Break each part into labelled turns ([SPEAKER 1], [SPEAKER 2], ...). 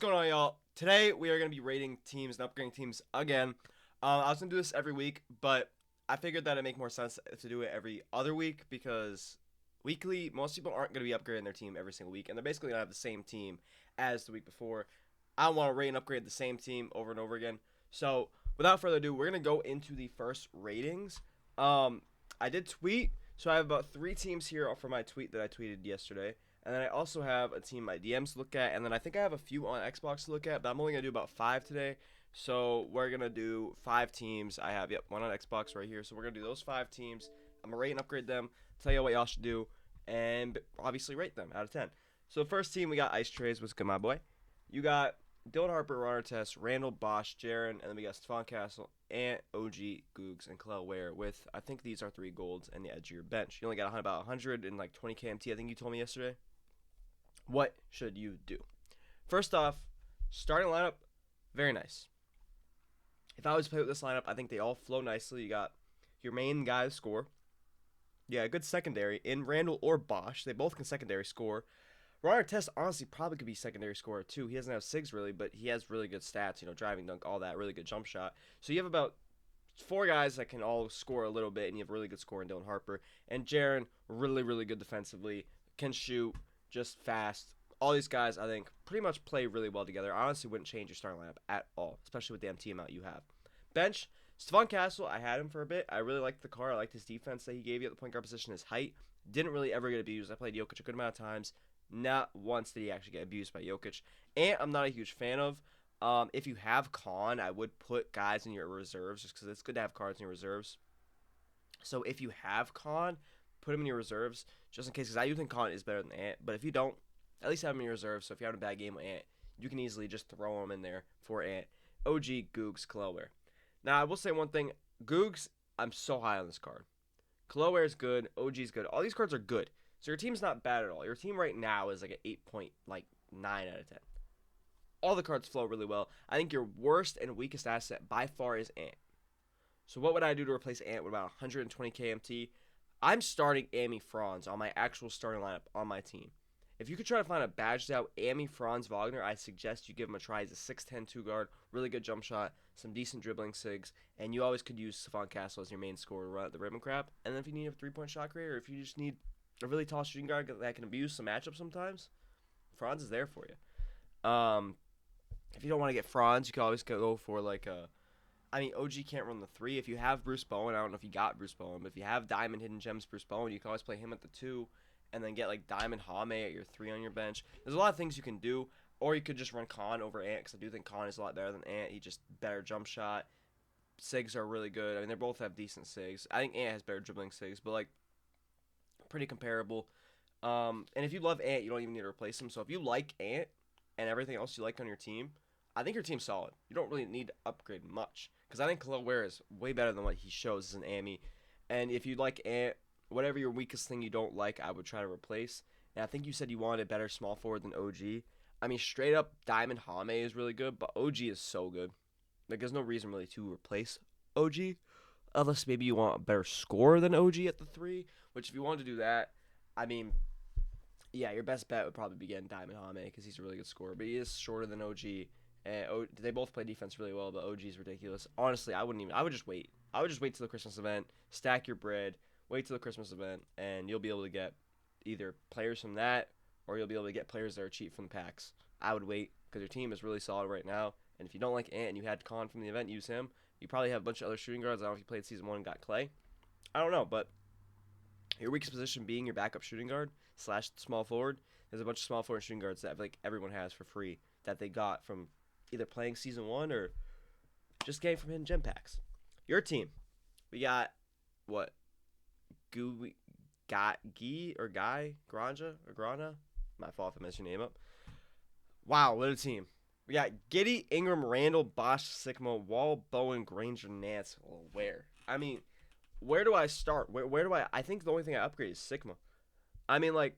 [SPEAKER 1] going on, y'all? Today we are going to be rating teams and upgrading teams again. I was going to do this every week, but I figured that it'd make more sense to do it every other week because weekly, most people aren't going to be upgrading their team every single week, and they're basically going to have the same team as the week before. I don't want to rate and upgrade the same team over and over again. So, without further ado, we're going to go into the first ratings. I did tweet, so I have about 3 teams here for my tweet that I tweeted yesterday. And then I also have a team my DMs to look at, and then I think I have a few on Xbox to look at, but I'm only going to do about 5 today. So we're going to do 5 teams. I have, one on Xbox right here. So we're going to do those 5 teams. I'm going to rate and upgrade them, tell you what y'all should do, and obviously rate them out of 10. So the first team, we got Ice Trays. What's good, my boy? You got Dylan Harper, Runner Test, Randall, Bosch, Jaron, and then we got Stephon Castle, Ant, OG, Googs, and Clell Ware with, I think these are 3 golds and the edge of your bench. You only got about 100 and like 20 KMT, I think you told me yesterday. What should you do? First off, starting lineup, very nice. If I was to play with this lineup, I think they all flow nicely. You got your main guys score. Yeah, a good secondary in Randall or Bosch. They both can secondary score. Runner Test honestly probably could be secondary scorer too. He doesn't have SIGs really, but he has really good stats, driving dunk, all that, really good jump shot. So you have about 4 guys that can all score a little bit, and you have really good score in Dylan Harper. And Jaron, really, really good defensively, can shoot, just fast. All these guys, I think, pretty much play really well together. I honestly wouldn't change your starting lineup at all, especially with the MT amount you have. Bench, Stephon Castle, I had him for a bit. I really liked the car. I liked his defense that he gave you at the point guard position, his height. Didn't really ever get abused. I played Jokic a good amount of times. Not once did he actually get abused by Jokic. And I'm not a huge fan of. If you have Con, I would put guys in your reserves just because it's good to have cards in your reserves. So if you have Con, put him in your reserves just in case, because I do think Con is better than Ant. But if you don't, at least have him in your reserves. So if you have a bad game with Ant, you can easily just throw him in there for Ant. OG, Googs, Clellware. Now, I will say one thing. Googs, I'm so high on this card. Clellware is good. OG is good. All these cards are good. So your team's not bad at all. Your team right now is like an 8.9 out of 10. All the cards flow really well. I think your worst and weakest asset by far is Ant. So what would I do to replace Ant with about 120 KMT? I'm starting Amy Franz on my actual starting lineup on my team. If you could try to find a badged out Amy Franz Wagner, I suggest you give him a try. He's a 6'10" 2-guard, really good jump shot, some decent dribbling sigs, and you always could use Stephon Castle as your main scorer to run at the rim and crap. And then if you need a 3-point shot creator, or if you just need a really tall shooting guard that can abuse some matchups sometimes, Franz is there for you. If you don't want to get Franz, you can always go for like a... OG can't run the 3. If you have Bruce Bowen, I don't know if you got Bruce Bowen, but if you have Diamond Hidden Gems Bruce Bowen, you can always play him at the 2 and then get like Diamond Hame at your 3 on your bench. There's a lot of things you can do, or you could just run Con over Ant, because I do think Con is a lot better than Ant. He just better jump shot. SIGs are really good. I mean, they both have decent SIGs. I think Ant has better dribbling SIGs, but like pretty comparable. And if you love Ant, you don't even need to replace him. So if you like Ant and everything else you like on your team, I think your team's solid. You don't really need to upgrade much, because I think Khalil Ware is way better than what he shows as an Amy. And if you like Ant, whatever your weakest thing you don't like, I would try to replace. And I think you said you wanted a better small forward than OG. I mean, straight up, Diamond Hame is really good, but OG is so good. Like, there's no reason really to replace OG, unless maybe you want a better scorer than OG at the 3, which if you want to do that, I mean, yeah, your best bet would probably be getting Diamond Hame, because he's a really good scorer, but he is shorter than OG. And they both play defense really well, but OG is ridiculous. Honestly, I would just wait. I would just wait till the Christmas event, stack your bread, wait till the Christmas event, and you'll be able to get either players from that, or you'll be able to get players that are cheap from the packs. I would wait, because your team is really solid right now, and if you don't like Ant and you had Con from the event, use him. You probably have a bunch of other shooting guards. I don't know if you played Season 1 and got Clay. I don't know, but your weakest position being your backup shooting guard / small forward, there's a bunch of small forward shooting guards that like everyone has for free that they got from either playing Season 1 or just getting from hidden gem packs. Your team. We got, what? Granja? My fault if I messed your name up. Wow, what a team. We got Giddey, Ingram, Randall, Bosch, Sigma, Wall, Bowen, Granger, Nance. Well, where? I mean, where do I start? Where do I think the only thing I upgrade is Sigma. I mean, like,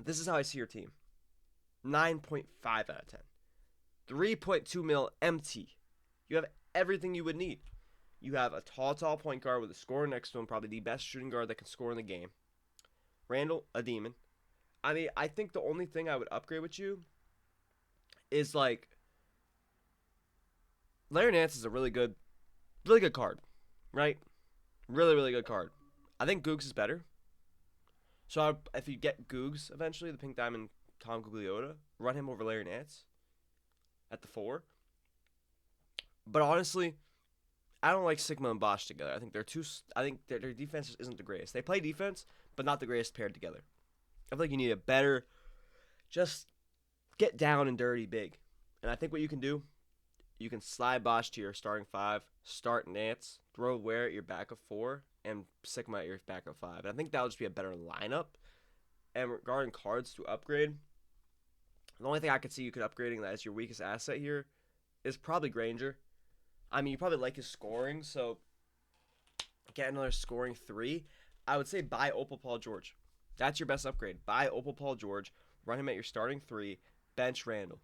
[SPEAKER 1] this is how I see your team. 9.5 out of 10. 3.2 mil MT. You have everything you would need. You have a tall point guard with a scorer next to him, probably the best shooting guard that can score in the game. Randall, a demon. I mean, I think the only thing I would upgrade with you is like Larry Nance is a really good card, right? Really, really good card. I think Googs is better. So if you get Googs eventually, the Pink Diamond Tom Gugliotta, run him over Larry Nance at the 4. But honestly, I don't like Sigma and Bosch together. I think they're too. I think their defense isn't the greatest. They play defense, but not the greatest paired together. I feel like you need a better, just get down and dirty big. And I think what you can do, you can slide Bosch to your starting 5, start Nance, throw Ware at your backup 4, and Sigma at your backup 5. And I think that would just be a better lineup. And regarding cards to upgrade, the only thing I could see you could upgrading that as your weakest asset here is probably Granger. I mean, you probably like his scoring, so get another scoring 3. I would say buy Opal Paul George. That's your best upgrade. Buy Opal Paul George, run him at your starting 3, bench Randall.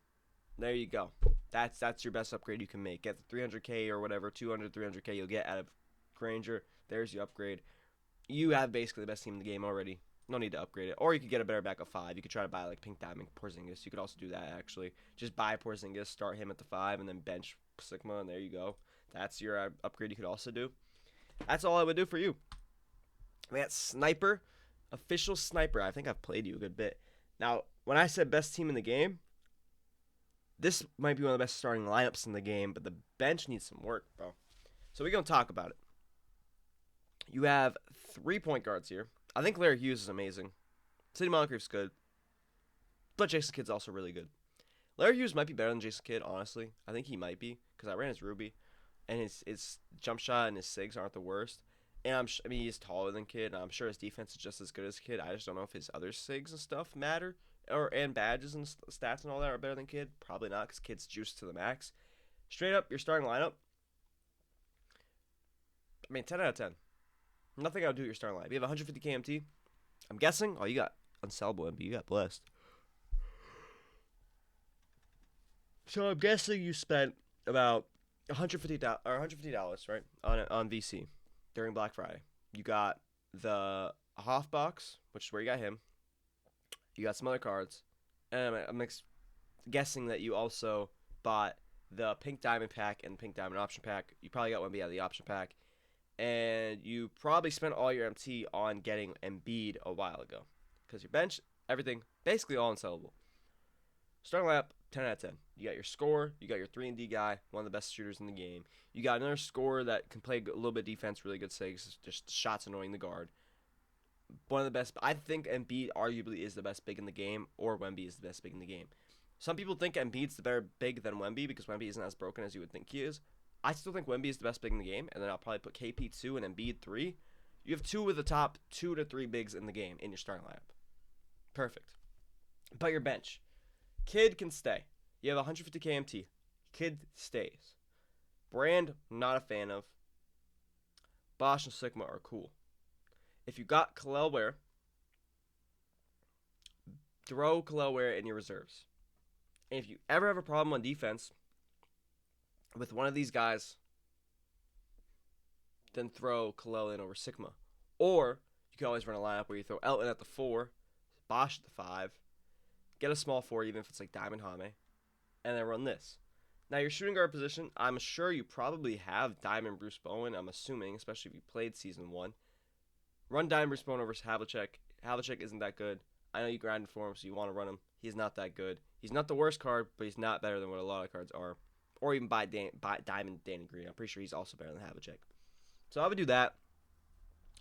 [SPEAKER 1] There you go. That's your best upgrade you can make. Get the 300K or whatever, 200, 300K you'll get out of Granger. There's your upgrade. You have basically the best team in the game already. No need to upgrade it. Or you could get a better backup 5. You could try to buy like Pink Diamond Porzingis. You could also do that actually. Just buy Porzingis, start him at the 5, and then bench Sigma, and there you go. That's your upgrade you could also do. That's all I would do for you. We got Sniper. Official Sniper. I think I've played you a good bit. Now, when I said best team in the game, this might be one of the best starting lineups in the game, but the bench needs some work, bro. So we're going to talk about it. You have 3 point guards here. I think Larry Hughes is amazing. Sidney Moncrief's good. But Jason Kidd's also really good. Larry Hughes might be better than Jason Kidd, honestly. I think he might be, because I ran his Ruby. And his jump shot and his SIGs aren't the worst. And I mean, he's taller than Kidd, and I'm sure his defense is just as good as Kidd. I just don't know if his other SIGs and stuff matter, and badges and stats and all that are better than Kidd. Probably not, because Kidd's juiced to the max. Straight up, your starting lineup. I mean, 10 out of 10. Nothing I would do at your starting lineup. You have 150 KMT. I'm guessing. Oh, you got unsellable MB. You got blessed. So I'm guessing you spent about $150, right, on VC during Black Friday. You got the Hoff box, which is where you got him. You got some other cards, and I'm guessing that you also bought the Pink Diamond pack and Pink Diamond option pack. You probably got Wemby out of the option pack, and you probably spent all your MT on getting Embiid a while ago, because your bench, everything, basically all unsellable. Starting lineup, 10 out of 10. You got your scorer, you got your 3-and-D guy, one of the best shooters in the game. You got another scorer that can play a little bit of defense, really good SIGs, just shots annoying the guard. One of the best. I think Embiid arguably is the best big in the game, or Wemby is the best big in the game. Some people think Embiid's the better big than Wemby because Wemby isn't as broken as you would think he is. I still think Wemby is the best big in the game, and then I'll probably put KP 2 and Embiid 3. You have 2 of the top 2 to 3 bigs in the game in your starting lineup. Perfect. But your bench. Kidd can stay. You have 150 KMT. Kidd stays. Brand, not a fan of. Bosch and Sigma are cool. If you got Kalel Ware, throw Kalel Ware in your reserves. And if you ever have a problem on defense with one of these guys, then throw Kalel in over Sigma. Or you can always run a lineup where you throw Elton at the 4, Bosch at the 5, get a small 4 even if it's like Diamond Hame, and then run this. Now, your shooting guard position, I'm sure you probably have Diamond Bruce Bowen, I'm assuming, especially if you played Season 1. Run Diamond Bruce Bowen over Havlicek. Havlicek isn't that good. I know you grinded for him, so you want to run him. He's not that good. He's not the worst card, but he's not better than what a lot of cards are. Or even buy Diamond Danny Green. I'm pretty sure he's also better than Havlicek. So I would do that.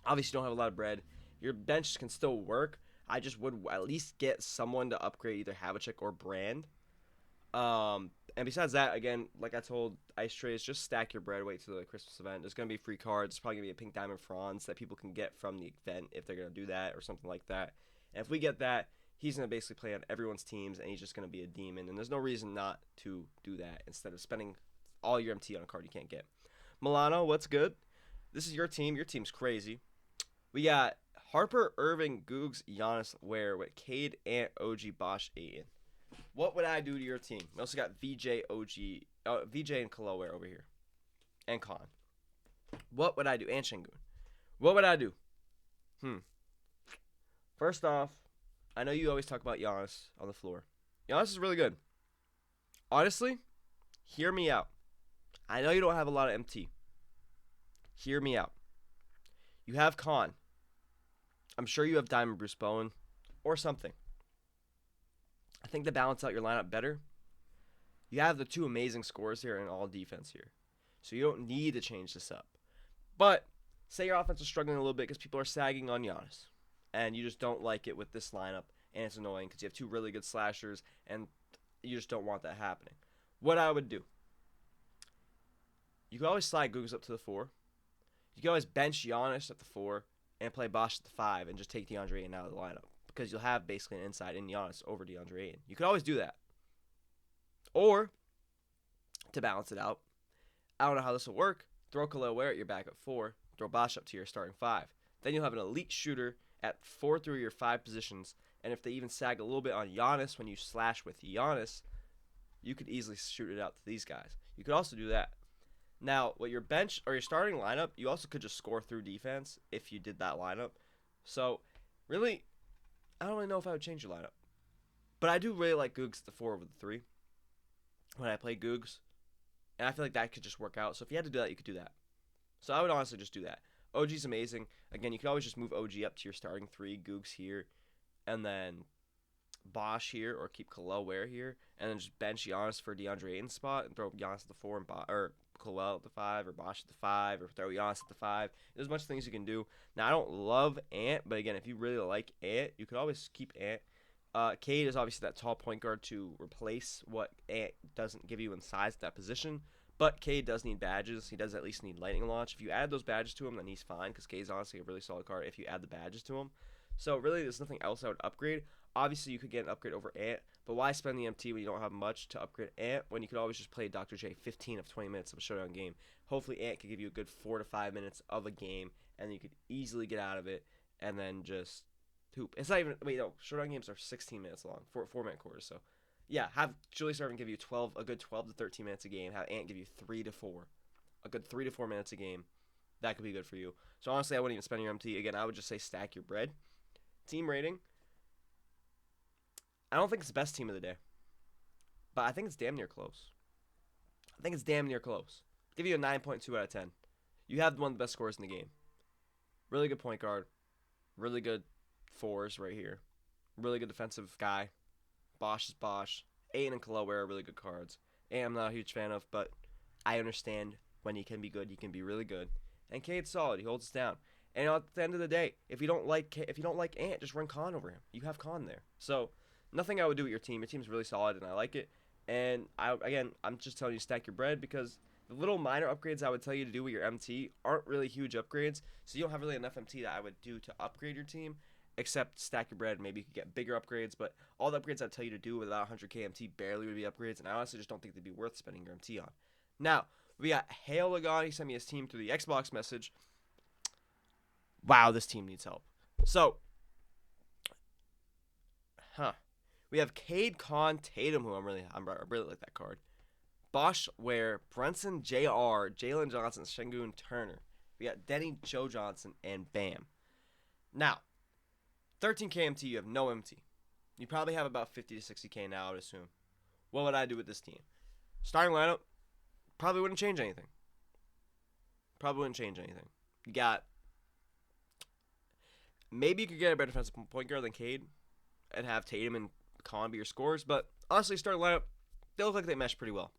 [SPEAKER 1] Obviously, you don't have a lot of bread. Your bench can still work. I just would at least get someone to upgrade either Havlicek or Brand. And besides that, again, like I told Ice Trays, just stack your bread, wait till the Christmas event. There's going to be free cards. There's probably going to be a Pink Diamond Franz that people can get from the event if they're going to do that or something like that. And if we get that, he's going to basically play on everyone's teams, and he's just going to be a demon. And there's no reason not to do that instead of spending all your MT on a card you can't get. Milano, what's good? This is your team. Your team's crazy. We got Harper, Irving, Googs, Giannis, Ware with Cade, Ant, OG, Bosch, Ayton. What would I do to your team? We also got VJ, VJ and Kaloware over here. And Khan. What would I do? And Shingun. What would I do? First off, I know you always talk about Giannis on the floor. Giannis is really good. Honestly, hear me out. I know you don't have a lot of MT. Hear me out. You have Khan. I'm sure you have Diamond Bruce Bowen or something. I think to balance out your lineup better, you have the two amazing scorers here and all defense here. So you don't need to change this up. But say your offense is struggling a little bit because people are sagging on Giannis. And you just don't like it with this lineup. And it's annoying because you have two really good slashers. And you just don't want that happening. What I would do. You could always slide Googs up to the 4. You can always bench Giannis at the 4 and play Bosh at the 5 and just take DeAndre Ayton out of the lineup. Because you'll have basically an inside in Giannis over DeAndre Ayton. You could always do that. Or, to balance it out, I don't know how this will work. Throw Khalil Ware at your backup 4. Throw Bosh up to your starting 5. Then you'll have an elite shooter at 4 through your 5 positions. And if they even sag a little bit on Giannis when you slash with Giannis, you could easily shoot it out to these guys. You could also do that. Now, with your bench or your starting lineup, you also could just score through defense if you did that lineup. So, really, I don't really know if I would change your lineup. But I do really like Googs at the 4 over the 3 when I play Googs. And I feel like that could just work out. So if you had to do that, you could do that. So I would honestly just do that. OG's amazing. Again, you could always just move OG up to your starting 3, Googs here, and then Bosh here, or keep Khalil Ware here, and then just bench Giannis for DeAndre Ayton's spot and throw Giannis at the 4 and or Khalil at the 5, or Bosh at the 5, or throw Giannis at the 5. There's a bunch of things you can do. Now, I don't love Ant, but again, if you really like Ant, you could always keep Ant. Cade is obviously that tall point guard to replace what Ant doesn't give you in size at that position. But Cade does need badges. He does at least need lightning launch. If you add those badges to him, then he's fine, because Cade's honestly a really solid card if you add the badges to him. So really, there's nothing else I would upgrade. Obviously, you could get an upgrade over Ant, but why spend the MT when you don't have much to upgrade Ant when you could always just play Dr. J 15 of 20 minutes of a showdown game. Hopefully, Ant could give you a good 4 to 5 minutes of a game, and you could easily get out of it and then just hoop. It's not even, wait, no, showdown games are 16 minutes long, 4-minute quarters, so. Yeah, have Julius Erving give you a good 12 to 13 minutes a game. Have Ant give you 3 to 4. A good 3 to 4 minutes a game. That could be good for you. So honestly, I wouldn't even spend your MT. Again, I would just say stack your bread. Team rating. I don't think it's the best team of the day. But I think it's damn near close. Give you a 9.2 out of 10. You have one of the best scorers in the game. Really good point guard. Really good 4s right here. Really good defensive guy. Bosh is Bosh. Ayton and Khalil Ware are really good cards. I'm not a huge fan of, but I understand when he can be good, he can be really good. And Cade's solid. He holds us down. And at the end of the day, if you don't like Ant, just run Khan over him. You have Khan there. So nothing I would do with your team. Your team's really solid, and I like it. And I'm just telling you to stack your bread, because the little minor upgrades I would tell you to do with your MT aren't really huge upgrades. So you don't have really enough MT that I would do to upgrade your team. Except stack your bread, maybe you could get bigger upgrades, but all the upgrades I'd tell you to do without 100k MT barely would be upgrades, and I honestly just don't think they'd be worth spending your MT on. Now, we got Hale Lagon. He sent me his team through the Xbox message. Wow, this team needs help. So, we have Cade, Khan, Tatum, who I really like that card. Bosh, Ware, Brunson, JR, Jalen Johnson, Şengün, Turner. We got Denny, Joe Johnson, and Bam. Now, 13k MT, you have no MT. You probably have about 50 to 60k now, I would assume. What would I do with this team? Starting lineup, probably wouldn't change anything. You got, maybe you could get a better defensive point guard than Cade and have Tatum and Khan be your scorers, but honestly, starting lineup, they look like they mesh pretty well.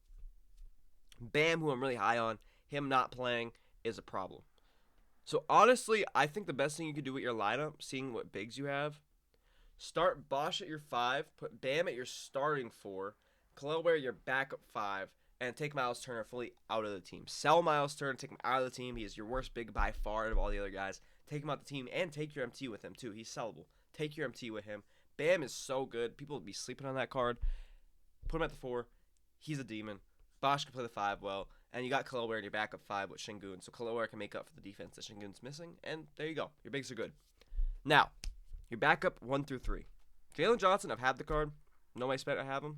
[SPEAKER 1] Bam, who I'm really high on, him not playing is a problem. So, honestly, I think the best thing you could do with your lineup, seeing what bigs you have, start Bosh at your 5, put Bam at your starting 4, Khalil Ware your backup 5, and take Miles Turner fully out of the team. Sell Miles Turner, take him out of the team. He is your worst big by far out of all the other guys. Take him out of the team, and take your MT with him, too. He's sellable. Take your MT with him. Bam is so good. People would be sleeping on that card. Put him at the 4. He's a demon. Bosh can play the 5 well. And you got Khalil Ware in your backup 5 with Şengün. So Khalil Ware can make up for the defense that Şengün's missing. And there you go. Your bigs are good. Now, your backup 1 through 3. Jalen Johnson, I've had the card. No way spent, I have him.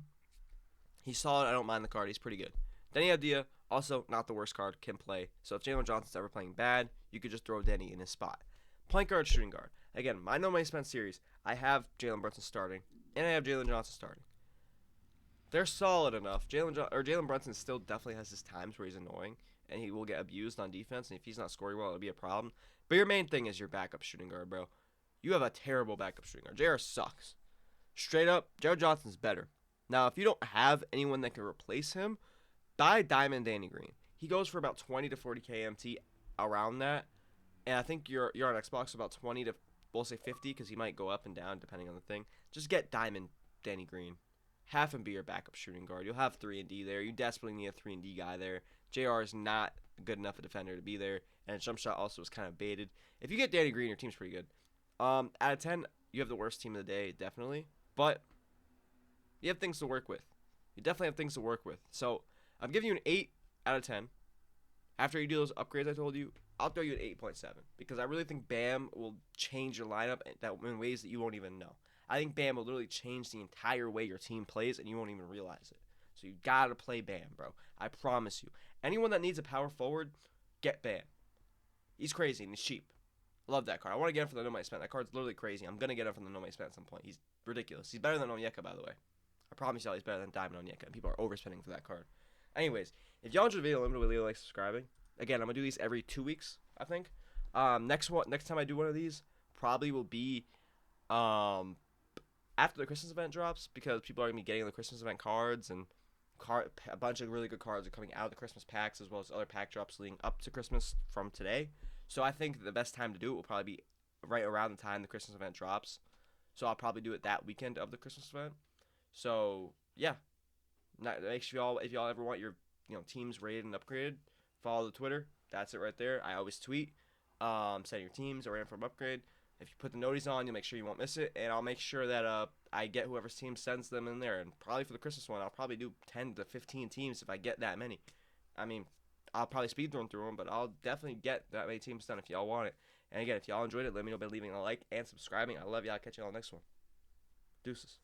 [SPEAKER 1] He's solid. I don't mind the card. He's pretty good. Denny Avdia, also not the worst card, can play. So if Jalen Johnson's ever playing bad, you could just throw Denny in his spot. Point guard, shooting guard. Again, my no money spent series, I have Jalen Brunson starting, and I have Jalen Johnson starting. They're solid enough. Jalen Brunson still definitely has his times where he's annoying and he will get abused on defense. And if he's not scoring well, it'll be a problem. But your main thing is your backup shooting guard, bro. You have a terrible backup shooting guard. JR sucks. Straight up, Jared Johnson's better. Now, if you don't have anyone that can replace him, buy Diamond Danny Green. He goes for about 20 to 40k MT around that, and I think you're on Xbox about 20 to we'll say 50 because he might go up and down depending on the thing. Just get Diamond Danny Green. Have him be your backup shooting guard. You'll have 3 and D there. You desperately need a 3 and D guy there. JR is not good enough a defender to be there, and his jump shot also is kind of baited. If you get Danny Green, your team's pretty good. Out of 10, you have the worst team of the day, definitely, but you have things to work with. You definitely have things to work with. So I'm giving you an 8 out of 10. After you do those upgrades I told you, I'll throw you an 8.7 because I really think Bam will change your lineup in ways that you won't even know. I think Bam will literally change the entire way your team plays and you won't even realize it. So you gotta play Bam, bro. I promise you. Anyone that needs a power forward, get Bam. He's crazy and he's cheap. Love that card. I want to get him for the No Money Spent. That card's literally crazy. I'm gonna get him from the No Money Spent at some point. He's ridiculous. He's better than Onyeka, by the way. I promise y'all he's better than Diamond Onyeka, and people are overspending for that card. Anyways, if y'all enjoyed the video, let me know, leave a like, subscribing. Again, I'm gonna do these every 2 weeks, I think. Next time I do one of these, probably will be after the Christmas event drops because people are gonna be getting the Christmas event cards and a bunch of really good cards are coming out of the Christmas packs as well as other pack drops leading up to Christmas from today. So I think the best time to do it will probably be right around the time the Christmas event drops. So I'll probably do it that weekend of the Christmas event. So yeah, make sure if y'all ever want your teams rated and upgraded, follow the Twitter. That's it right there. I always tweet, setting your teams or for an upgrade. If you put the noties on, you'll make sure you won't miss it, and I'll make sure that I get whoever's team sends them in there. And probably for the Christmas one, I'll probably do 10 to 15 teams if I get that many. I mean, I'll probably speed through them, but I'll definitely get that many teams done if y'all want it. And again, if y'all enjoyed it, let me know by leaving a like and subscribing. I love y'all. Catch you on the next one. Deuces.